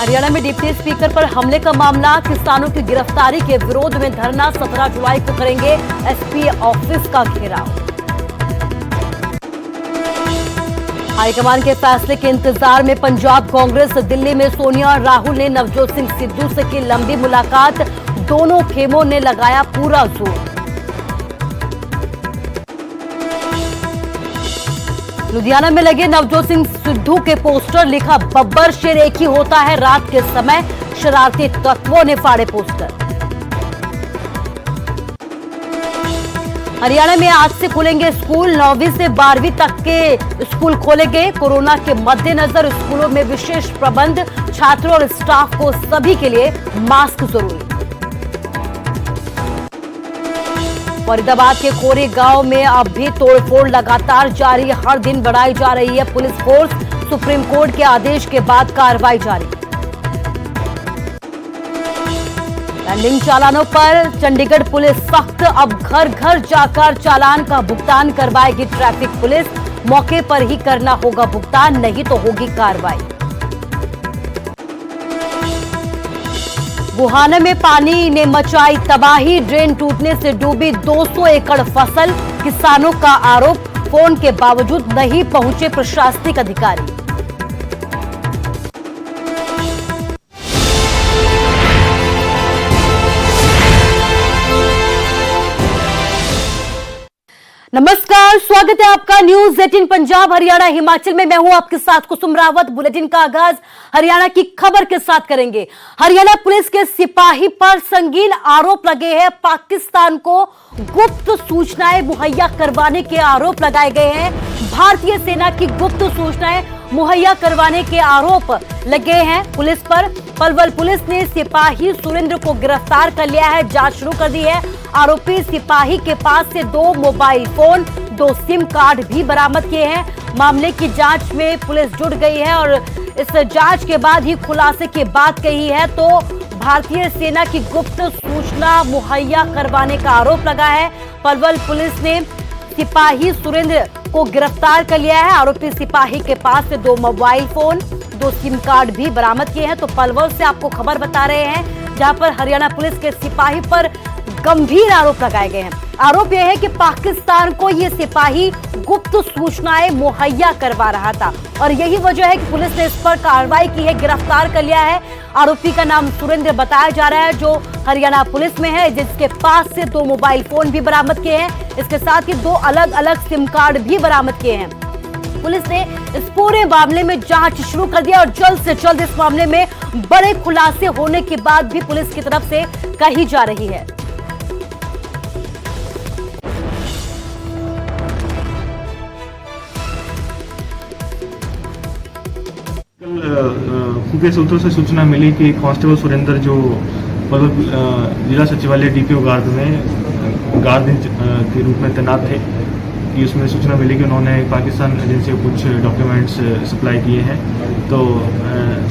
हरियाणा में deputy speaker पर हमले का मामला, किसानों की गिरफ्तारी के विरोध में धरना 17 जुलाई को करेंगे एसपी ऑफिस का घेराव। हाईकमान के फैसले के इंतजार में पंजाब कांग्रेस, दिल्ली में सोनिया और राहुल ने नवजोत सिंह सिद्धू से की लंबी मुलाकात, दोनों खेमों ने लगाया पूरा जोर। लुधियाना में लगे नवजोत सिंह सिद्धू के पोस्टर, लिखा बब्बर शेर एक ही होता है रात के समय, शरारती तत्वों ने फाड़े पोस्टर। हरियाणा में आज से खुलेंगे स्कूल, 9वीं से 12वीं तक के स्कूल खोलेंगे। कोरोना के मद्देनजर स्कूलों में विशेष प्रबंध, छात्रों और स्टाफ को सभी के लिए मास्क जरूरी। फरीदाबाद के खोरी गांव में अब भी तोड़फोड़ लगातार जारी, हर दिन बढ़ाई जा रही है पुलिस फोर्स, सुप्रीम कोर्ट के आदेश के बाद कार्रवाई जारी। पेंडिंग चालानों पर चंडीगढ़ पुलिस सख्त, अब घर घर जाकर चालान का भुगतान करवाएगी ट्रैफिक पुलिस, मौके पर ही करना होगा भुगतान, नहीं तो होगी कार्रवाई। बुहाना में पानी ने मचाई तबाही, ड्रेन टूटने से डूबी 200 एकड़ फसल, किसानों का आरोप, फोन के बावजूद नहीं पहुंचे प्रशासनिक अधिकारी। नमस्कार, स्वागत है आपका न्यूज 18 पंजाब हरियाणा हिमाचल में। मैं हूं आपके साथ कुसुम रावत। बुलेटिन का आगाज हरियाणा की खबर के साथ करेंगे। हरियाणा पुलिस के सिपाही पर संगीन आरोप लगे हैं, पाकिस्तान को गुप्त सूचनाएं मुहैया करवाने के आरोप लगाए गए हैं। भारतीय सेना की गुप्त सूचनाएं मुहैया करवाने के आरोप लगे हैं पुलिस पर। पलवल पुलिस ने सिपाही सुरेंद्र को गिरफ्तार कर लिया है, जांच शुरू कर दी है। आरोपी सिपाही के पास से 2 मोबाइल फोन, 2 सिम कार्ड भी बरामद किए हैं। मामले की जांच में पुलिस जुट गई है और इस जांच के बाद ही खुलासे की बात कही है। तो भारतीय सेना की गुप्त सूचना मुहैया करवाने का आरोप लगा है। पलवल पुलिस ने सिपाही सुरेंद्र को गिरफ्तार कर लिया है। आरोपी सिपाही के पास से 2 मोबाइल फोन, 2 सिम कार्ड भी बरामद किए हैं। तो पलवल से आपको खबर बता रहे हैं, जहां पर हरियाणा पुलिस के सिपाही पर गंभीर आरोप लगाए गए हैं। आरोप यह है कि पाकिस्तान को ये सिपाही गुप्त सूचनाएं मुहैया करवा रहा था और यही वजह है कि पुलिस ने इस पर कार्रवाई की है, गिरफ्तार कर लिया है। आरोपी का नाम सुरेंद्र बताया जा रहा है, जो हरियाणा पुलिस में है, जिसके पास से 2 मोबाइल फोन भी बरामद किए हैं। इसके साथ ही 2 अलग अलग सिम कार्ड भी बरामद किए हैं। पुलिस ने इस पूरे मामले में जांच शुरू कर दिया और जल्द से जल्द इस मामले में बड़े खुलासे होने की बात भी पुलिस की तरफ से कही जा रही है। खुफिया सूत्रों से सूचना मिली कि कांस्टेबल सुरेंद्र, जो पलवल जिला सचिवालय डीपीओ गार्ड में गार्ड के रूप में तैनात थे, कि उसमें सूचना मिली कि उन्होंने पाकिस्तान एजेंसी को कुछ डॉक्यूमेंट्स सप्लाई किए हैं। तो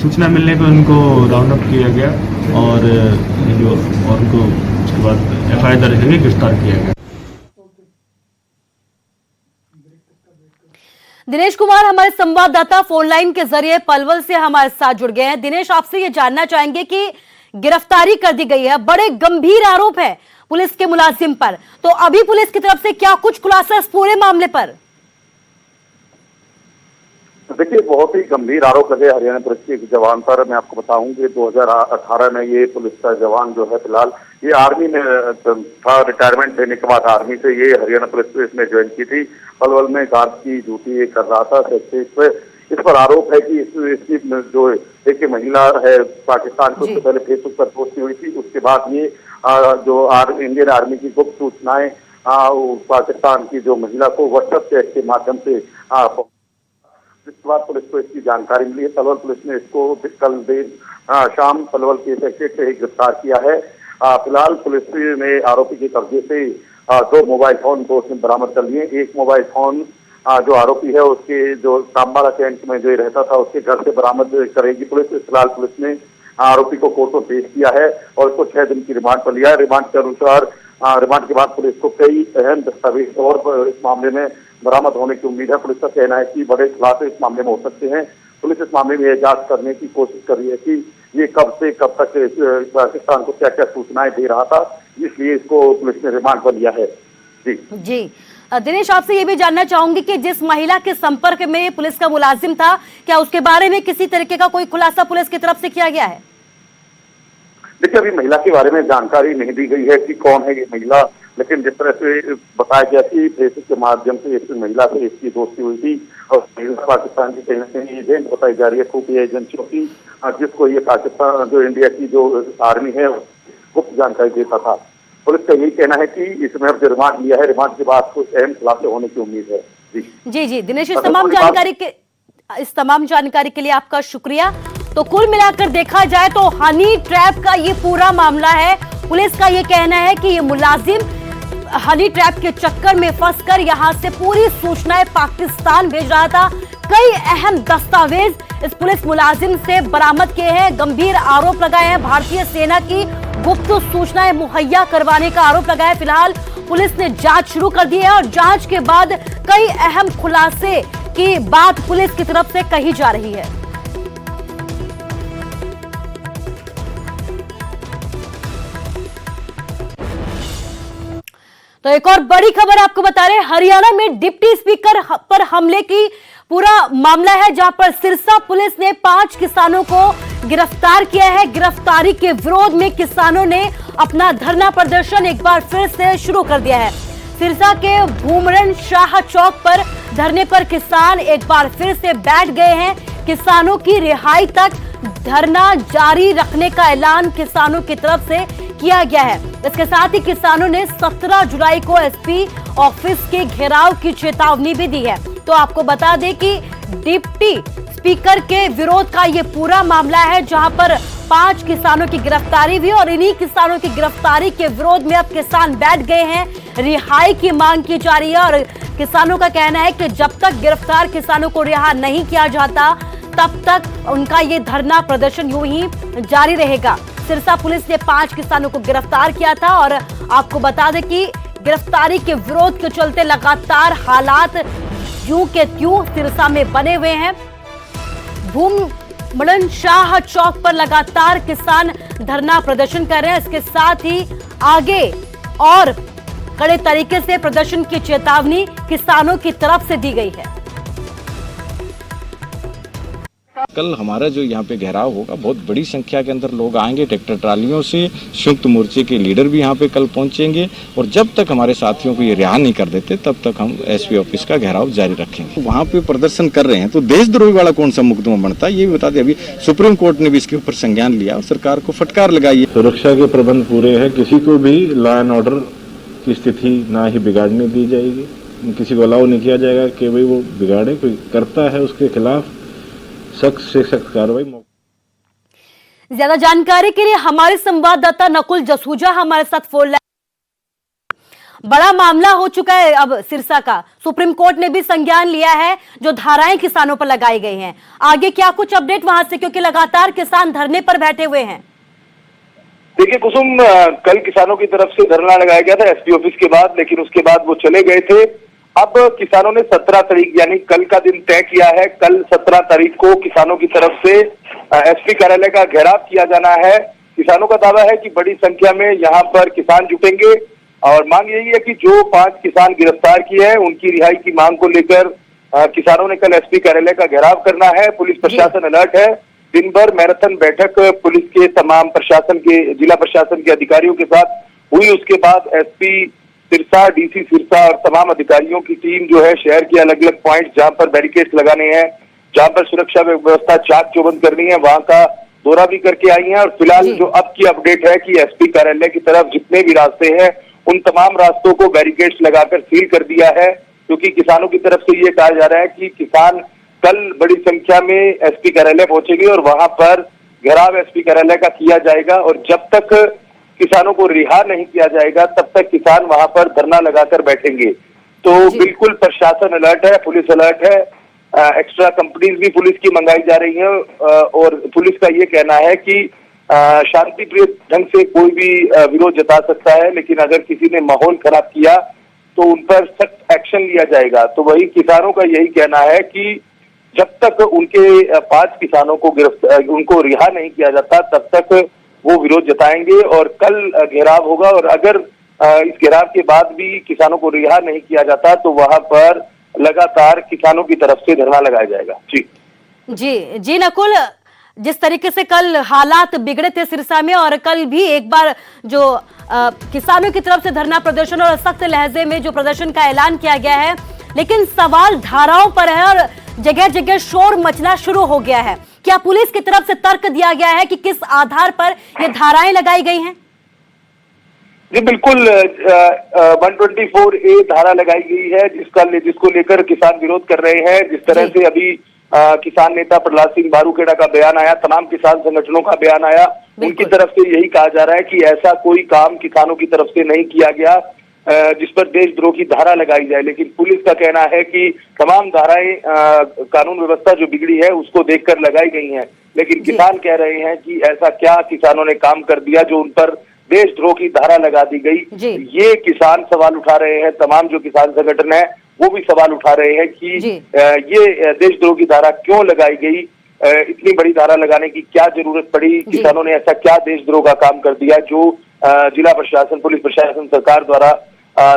सूचना मिलने पर उनको राउंड अप किया गया और उनको उसके बाद एफआईआर दर्ज करके गिरफ्तार किया गया। दिनेश कुमार हमारे संवाददाता फोन लाइन के जरिए पलवल से हमारे साथ जुड़ गए हैं। दिनेश, आपसे ये जानना चाहेंगे कि गिरफ्तारी कर दी गई है, बड़े गंभीर आरोप है पुलिस के मुलाजिम पर, तो अभी पुलिस की तरफ से क्या कुछ खुलासा इस पूरे मामले पर? देखिए, बहुत ही गंभीर आरोप लगे हरियाणा पुलिस के एक जवान पर। मैं आपको बताऊं कि 2018 में ये पुलिस का जवान जो है, फिलहाल ये आर्मी में था, रिटायरमेंट लेने के बाद आर्मी से ये हरियाणा पुलिस में ज्वाइन की थी। पलवल में गार्ड की ड्यूटी कर रहा था। इस पर आरोप है कि इसकी जो एक महिला है पाकिस्तान को, उससे पहले फेसबुक पर पोस्ट हुई थी। उसके बाद ये जो इंडियन आर्मी की गुप्त सूचनाएं पाकिस्तान की जो महिला को व्हाट्सएप चैट के माध्यम से जिसके बाद पुलिस को इसकी जानकारी मिली है। पलवल पुलिस ने इसको कल देर शाम पलवल के सेक्रेटरी से ही गिरफ्तार किया है। फिलहाल पुलिस ने आरोपी के कब्जे से 2 मोबाइल फोन को उसने बरामद कर लिए। एक मोबाइल फोन जो आरोपी है उसके जो सांबाला कैंट में जो रहता था उसके घर से बरामद करेगी पुलिस। फिलहाल पुलिस ने आरोपी को कोर्ट में पेश किया है और उसको 6 दिन की रिमांड पर लिया है। रिमांड के अनुसार रिमांड के बाद पुलिस को कई अहम दस्तावेज और इस मामले में बरामद होने की उम्मीद है। पुलिस का कहना है कि बड़े खुलासे इस मामले में हो सकते हैं। पुलिस इस मामले में यह जांच करने की कोशिश कर रही है कि ये कब से कब तक पाकिस्तान को क्या क्या सूचनाएं दे रहा था, इसलिए इसको पुलिस ने रिमांड पर लिया है। जी दिनेश, आपसे ये भी जानना चाहूंगी कि जिस महिला के संपर्क में पुलिस का मुलाजिम था, क्या उसके बारे में किसी तरीके का कोई खुलासा पुलिस की तरफ से किया गया है? देखिए, अभी महिला के बारे में जानकारी नहीं दी गई है कि कौन है ये महिला, लेकिन जिस तरह से बताया गया कि फेसबुक के माध्यम से एक महिला से इसकी दोस्ती हुई थी और महिला पाकिस्तान की कहीं न कहीं एजेंट बताई जा रही है, खुफिया एजेंसियों की, जिसको ये पाकिस्तान जो इंडिया की जो आर्मी है गुप्त जानकारी देता था। पुलिस का यही कहना है कि इसमें अब जो रिमांड लिया है, रिमांड के बाद कुछ अहम खुलासे होने की उम्मीद है। जी दिनेश, इस तमाम जानकारी के लिए आपका शुक्रिया। तो कुल मिलाकर देखा जाए तो हनी ट्रैप का ये पूरा मामला है। पुलिस का ये कहना है कि ये मुलाजिम हनी ट्रैप के चक्कर में फंसकर यहां से पूरी सूचनाएं पाकिस्तान भेज रहा था। कई अहम दस्तावेज इस पुलिस मुलाजिम से बरामद किए हैं। गंभीर आरोप लगाए हैं, भारतीय सेना की गुप्त सूचनाएं मुहैया करवाने का आरोप लगाया। फिलहाल पुलिस ने जांच शुरू कर दी है और जांच के बाद कई अहम खुलासे की बात पुलिस की तरफ से कही जा रही है। तो एक और बड़ी खबर आपको बता रहे हैं, हरियाणा में डिप्टी स्पीकर पर हमले की पूरा मामला है, जहां पर सिरसा पुलिस ने 5 किसानों को गिरफ्तार किया है। गिरफ्तारी के विरोध में किसानों ने अपना धरना प्रदर्शन एक बार फिर से शुरू कर दिया है। सिरसा के भूमरण शाह चौक पर धरने पर किसान एक बार फिर से बैठ गए हैं। किसानों की रिहाई तक धरना जारी रखने का ऐलान किसानों की तरफ से किया गया है। इसके साथ ही किसानों ने 17 जुलाई को एसपी ऑफिस के घेराव की चेतावनी भी दी है। तो आपको बता दें कि डिप्टी स्पीकर के विरोध का ये पूरा मामला है, जहां पर 5 किसानों की गिरफ्तारी हुई और इन्हीं किसानों की गिरफ्तारी के विरोध में अब किसान बैठ गए हैं। रिहाई की मांग की जा रही है और किसानों का कहना है कि जब तक गिरफ्तार किसानों को रिहा नहीं किया जाता तब तक उनका ये धरना प्रदर्शन यूं ही जारी रहेगा। सिरसा पुलिस ने 5 किसानों को गिरफ्तार किया था और आपको बता दें कि गिरफ्तारी के विरोध के चलते लगातार हालात यूं के त्यों सिरसा में बने हुए हैं। भूमरण शाह चौक पर लगातार किसान धरना प्रदर्शन कर रहे हैं। इसके साथ ही आगे और कड़े तरीके से प्रदर्शन की चेतावनी किसानों की तरफ से दी गई है। कल हमारा जो यहाँ पे घेराव होगा, बहुत बड़ी संख्या के अंदर लोग आएंगे ट्रैक्टर ट्रालियों से। संयुक्त मोर्चे के लीडर भी यहाँ पे कल पहुंचेंगे और जब तक हमारे साथियों को ये रिहा नहीं कर देते तब तक हम एसपी ऑफिस का घेराव जारी रखेंगे। वहाँ पे प्रदर्शन कर रहे हैं तो देशद्रोही वाला कौन सा मुकदमा बनता है, ये भी बता दें। अभी सुप्रीम कोर्ट ने भी इसके ऊपर संज्ञान लिया और सरकार को फटकार लगाई है। सुरक्षा के प्रबंध पूरे हैं, किसी को भी लॉ एंड ऑर्डर की स्थिति ना ही बिगाड़ने दी जाएगी। किसी को अलाउ नहीं किया जाएगा कि भाई वो बिगाड़े, कोई करता है उसके खिलाफ सख्त से सख्त कार्रवाई। ज्यादा जानकारी के लिए हमारे संवाददाता नकुल जसूजा हमारे साथ फोन लाइन। बड़ा मामला हो चुका है अब सिरसा का, सुप्रीम कोर्ट ने भी संज्ञान लिया है, जो धाराएं किसानों पर लगाई गई हैं। आगे क्या कुछ अपडेट वहां से, क्योंकि लगातार किसान धरने पर बैठे हुए हैं? देखिए कुसुम, कल किसानों की तरफ से धरना लगाया गया था एसपी ऑफिस के बाद, लेकिन उसके बाद वो चले गए थे। अब किसानों ने 17 तारीख यानी कल का दिन तय किया है। कल 17 तारीख को किसानों की तरफ से एसपी कार्यालय का घेराव किया जाना है। किसानों का दावा है कि बड़ी संख्या में यहाँ पर किसान जुटेंगे और मांग यही है कि जो 5 किसान गिरफ्तार किए हैं उनकी रिहाई की मांग को लेकर किसानों ने कल एसपी कार्यालय का घेराव करना है। पुलिस प्रशासन अलर्ट है। दिन भर मैराथन बैठक पुलिस के तमाम प्रशासन के, जिला प्रशासन के अधिकारियों के साथ हुई। उसके बाद एसपी सिरसा, डीसी सिरसा और तमाम अधिकारियों की टीम जो है शहर के अलग अलग पॉइंट जहां पर बैरिकेड्स लगाने हैं, जहां पर सुरक्षा व्यवस्था चाक चौबंद करनी है, वहां का दौरा भी करके आई है। और फिलहाल जो अब की अपडेट है कि एसपी कार्यालय की तरफ जितने भी रास्ते हैं उन तमाम रास्तों को बैरिकेड्स लगाकर सील कर दिया है, क्योंकि किसानों की तरफ से ये कहा जा रहा है कि किसान कल बड़ी संख्या में एसपी कार्यालय पहुंचेंगे और वहां पर घेराव एसपी कार्यालय का किया जाएगा और जब तक किसानों को रिहा नहीं किया जाएगा तब तक किसान वहां पर धरना लगाकर बैठेंगे। तो बिल्कुल प्रशासन अलर्ट है, पुलिस अलर्ट है, एक्स्ट्रा कंपनीज भी पुलिस की मंगाई जा रही हैं और पुलिस का ये कहना है कि शांतिप्रिय ढंग से कोई भी विरोध जता सकता है, लेकिन अगर किसी ने माहौल खराब किया तो उन पर सख्त एक्शन लिया जाएगा। तो वही किसानों का यही कहना है कि जब तक उनके 5 किसानों को उनको रिहा नहीं किया जाता तब तक वो विरोध जताएंगे और कल घेराव होगा। और अगर इस घेराव के बाद भी किसानों को रिहा नहीं किया जाता तो वहां पर लगातार किसानों की तरफ से धरना लगाया जाएगा। जी नकुल, जिस तरीके से कल हालात बिगड़े थे सिरसा में और कल भी एक बार जो किसानों की तरफ से धरना प्रदर्शन और सख्त लहजे में जो प्रदर्शन का ऐलान किया गया है, लेकिन सवाल धाराओं पर है और जगह जगह शोर मचना शुरू हो गया है। क्या पुलिस की तरफ से तर्क दिया गया है कि किस आधार पर ये धाराएं लगाई गई हैं? जी बिल्कुल, 124A धारा लगाई गई है जिसको लेकर किसान विरोध कर रहे हैं। जिस तरह से अभी किसान नेता प्रहलाद सिंह बारूखेड़ा का बयान आया, तमाम किसान संगठनों का बयान आया, उनकी तरफ से यही कहा जा रहा है कि ऐसा कोई काम किसानों की तरफ से नहीं किया गया जिस पर देशद्रोह की धारा लगाई जाए। लेकिन पुलिस का कहना है कि तमाम धाराएं कानून व्यवस्था जो बिगड़ी है उसको देखकर लगाई गई हैं। लेकिन किसान कह रहे हैं कि ऐसा क्या किसानों ने काम कर दिया जो उन पर देशद्रोह की धारा लगा दी गई। ये किसान सवाल उठा रहे हैं, तमाम जो किसान संगठन है वो भी सवाल उठा रहे हैं कि ये देशद्रोह की धारा क्यों लगाई गई, इतनी बड़ी धारा लगाने की क्या जरूरत पड़ी, किसानों ने ऐसा क्या देशद्रोह का काम कर दिया जो जिला प्रशासन, पुलिस प्रशासन, सरकार द्वारा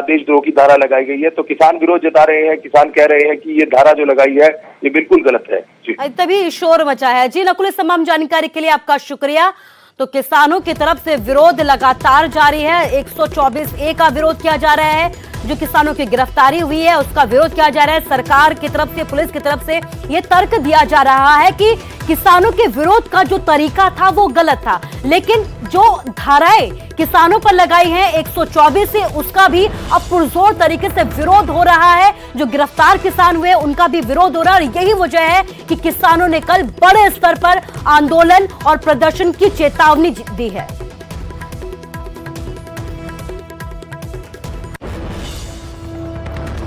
देशद्रोह की धारा लगाई गई है। तो किसान विरोध जता रहे हैं, किसान कह रहे हैं कि ये धारा जो लगाई है ये बिल्कुल गलत है। जी तभी शोर मचा है। जी नकुल, इस तमाम जानकारी के लिए आपका शुक्रिया। तो किसानों की तरफ से विरोध लगातार जारी है। 124A का विरोध किया जा रहा है, जो किसानों की गिरफ्तारी हुई है उसका विरोध किया जा रहा है। सरकार की तरफ से, पुलिस की तरफ से ये तर्क दिया जा रहा है कि किसानों के विरोध का जो तरीका था वो गलत था, लेकिन जो धाराएं किसानों पर लगाई हैं 124 से, उसका भी अब पुरजोर तरीके से विरोध हो रहा है। जो गिरफ्तार किसान हुए उनका भी विरोध हो रहा है और यही वजह है कि किसानों ने कल बड़े स्तर पर आंदोलन और प्रदर्शन की चेतावनी दी है।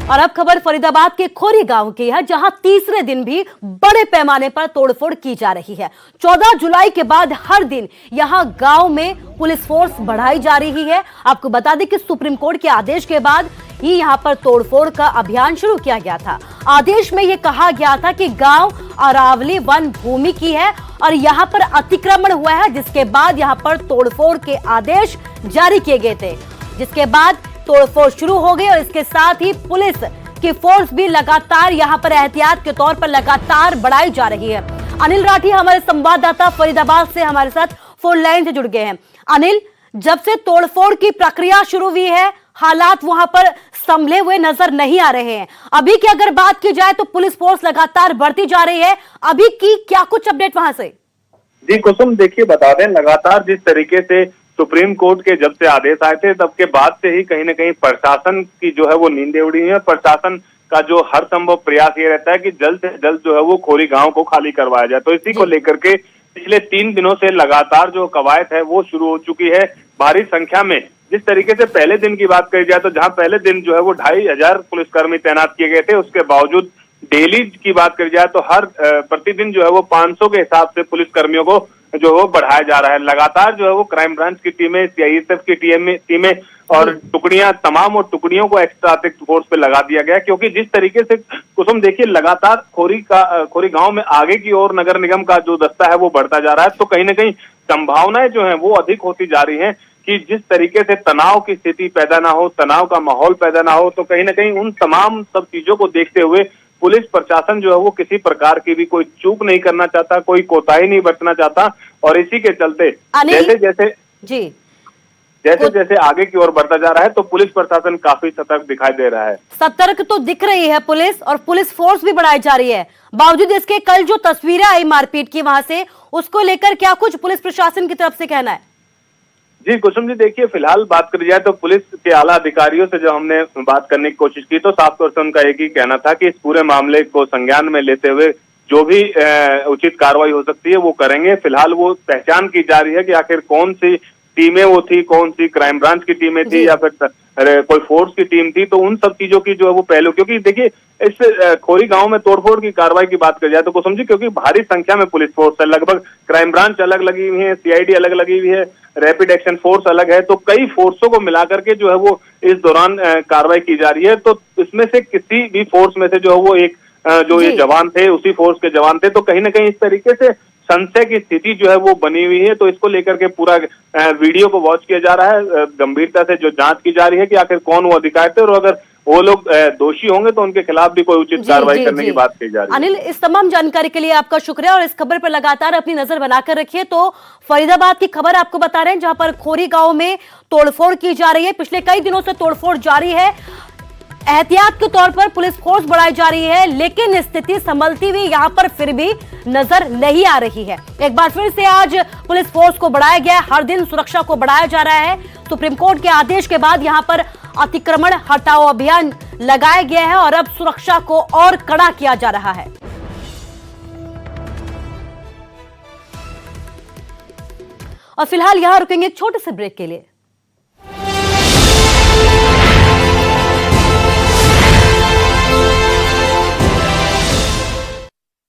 और अब खबर फरीदाबाद के खोरी गांव की है, जहां तीसरे दिन भी बड़े पैमाने पर तोड़फोड़ की जा रही है। 14 जुलाई के बाद हर दिन यहां गांव में पुलिस फोर्स बढ़ाई जा रही है। आपको बता दें कि सुप्रीम कोर्ट के आदेश के बाद ही यहां पर तोड़फोड़ का अभियान शुरू किया गया था। आदेश में यह कहा गया था कि गांव अरावली वन भूमि की है और यहां पर अतिक्रमण हुआ है, जिसके बाद यहां पर तोड़फोड़ के आदेश जारी किए गए थे, जिसके बाद तोड़फोड़ शुरू हो गई और इसके साथ ही पुलिस की फोर्स भी लगातार यहां पर एहतियात के तौर पर लगातार बढ़ाई जा रही है। अनिल राठी हमारे संवाददाता फरीदाबाद से हमारे साथ फोन लाइन से जुड़ गए हैं। अनिल, जब से तोड़फोड़ की प्रक्रिया शुरू हुई है, हालात वहां पर संभले हुए नजर नहीं आ रहे हैं। अभी की अगर बात की जाए तो पुलिस फोर्स लगातार बढ़ती जा रही है, अभी की क्या कुछ अपडेट वहां से? जी कुसुम, देखिए बता दें, लगातार जिस तरीके से सुप्रीम कोर्ट के जब से आदेश आए थे तब के बाद से ही कहीं न कहीं प्रशासन की जो है वो नींदें उड़ी है। प्रशासन का जो हर संभव प्रयास ये रहता है कि जल्द से जल्द जो है वो खोरी गांव को खाली करवाया जाए। तो इसी को लेकर के पिछले 3 दिनों से लगातार जो कवायद है वो शुरू हो चुकी है। भारी संख्या में, जिस तरीके से पहले दिन की बात करी जाए तो जहां पहले दिन जो है वो 2500 पुलिसकर्मी तैनात किए गए थे, उसके बावजूद डेली की बात करी जाए तो हर प्रतिदिन जो है वो 500 के हिसाब से पुलिसकर्मियों को जो वो बढ़ाया जा रहा है। लगातार जो है वो क्राइम ब्रांच की टीमें, सीआईएसएफ की टीमें और टुकड़ियां, तमाम और टुकड़ियों को एक्स्ट्रा अतिरिक्त फोर्स पे लगा दिया गया, क्योंकि जिस तरीके से कुसुम देखिए लगातार खोरी गांव में आगे की ओर नगर निगम का जो दस्ता है वो बढ़ता जा रहा है। तो कहीं ना कहीं संभावनाएं जो है वो अधिक होती जा रही है कि जिस तरीके से तनाव की स्थिति पैदा ना हो, तनाव का माहौल पैदा ना हो, तो कहीं ना कहीं उन तमाम सब चीजों को देखते हुए पुलिस प्रशासन जो है वो किसी प्रकार की भी कोई चूक नहीं करना चाहता, कोई कोताही नहीं बरतना चाहता। और इसी के चलते जैसे जैसे आगे की ओर बढ़ता जा रहा है तो पुलिस प्रशासन काफी सतर्क दिखाई दे रहा है। सतर्क तो दिख रही है पुलिस, और पुलिस फोर्स भी बढ़ाई जा रही है। बावजूद इसके कल जो तस्वीरें आई मारपीट की वहां से, उसको लेकर क्या कुछ पुलिस प्रशासन की तरफ से कहना है? जी कुसुम जी, देखिए फिलहाल बात करी जाए तो पुलिस के आला अधिकारियों से जब हमने बात करने की कोशिश की तो साफ तौर से उनका एक ही कहना था कि इस पूरे मामले को संज्ञान में लेते हुए जो भी उचित कार्रवाई हो सकती है वो करेंगे। फिलहाल वो पहचान की जा रही है कि आखिर कौन सी टीमें वो थी, कौन सी क्राइम ब्रांच की टीमें थी या फिर कोई फोर्स की टीम थी। तो उन सब चीजों की जो है वो पहलू, क्योंकि देखिए इस खोरी गांव में तोड़फोड़ की कार्रवाई की बात करी जाए तो कुसुम जी, क्योंकि भारी संख्या में पुलिस फोर्स है, लगभग क्राइम ब्रांच अलग लगी हुई है, सीआईडी अलग लगी हुई है, रैपिड एक्शन फोर्स अलग है, तो कई फोर्सों को मिलाकर के जो है वो इस दौरान कार्रवाई की जा रही है। तो इसमें से किसी भी फोर्स में से जो है वो एक जो ये जी। जवान थे, उसी फोर्स के जवान थे। तो कहीं ना कहीं इस तरीके से संशय की स्थिति जो है वो बनी हुई है। तो इसको लेकर के पूरा वीडियो को वॉच किया जा रहा है, गंभीरता से जो जांच की जा रही है कि आखिर कौन वो अधिकारी थे, और अगर वो लोग दोषी होंगे तो उनके खिलाफ भी कोई उचित कार्रवाई करने की बात कही जा रही है। अनिल, इस तमाम जानकारी के लिए आपका शुक्रिया और इस खबर पर लगातार अपनी नजर बनाकर रखिए। तो फरीदाबाद की खबर आपको बता रहे हैं, जहां पर खोरी गांव में तोड़फोड़ की जा रही है। पिछले कई दिनों से तोड़फोड़ जारी है। एहतियात के तौर पर पुलिस फोर्स बढ़ाई जा रही है, लेकिन स्थिति संभलती हुई यहां पर फिर भी नजर नहीं आ रही है। एक बार फिर से आज पुलिस फोर्स को बढ़ाया गया है, हर दिन सुरक्षा को बढ़ाया जा रहा है। सुप्रीम कोर्ट के आदेश के बाद यहां पर अतिक्रमण हटाओ अभियान लगाया गया है और अब सुरक्षा को और कड़ा किया जा रहा है। और फिलहाल यहां रुकेंगे एक छोटे से ब्रेक के लिए।